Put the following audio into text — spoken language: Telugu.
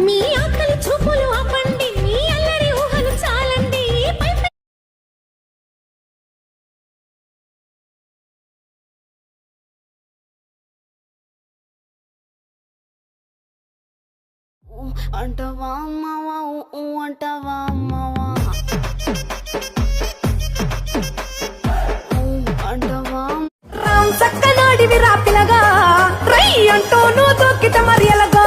మీ ఆకలి చూపులు ఆపండి, మీ అల్లరి ఊహలు చాలండి. అంటవా అమ్మవా అంటవా అమ్మవా అంటవా రామ్ చక్కనాడివి రా పిలగా, రై అంటూ నువ్వు దొక్కిట మరియలగా.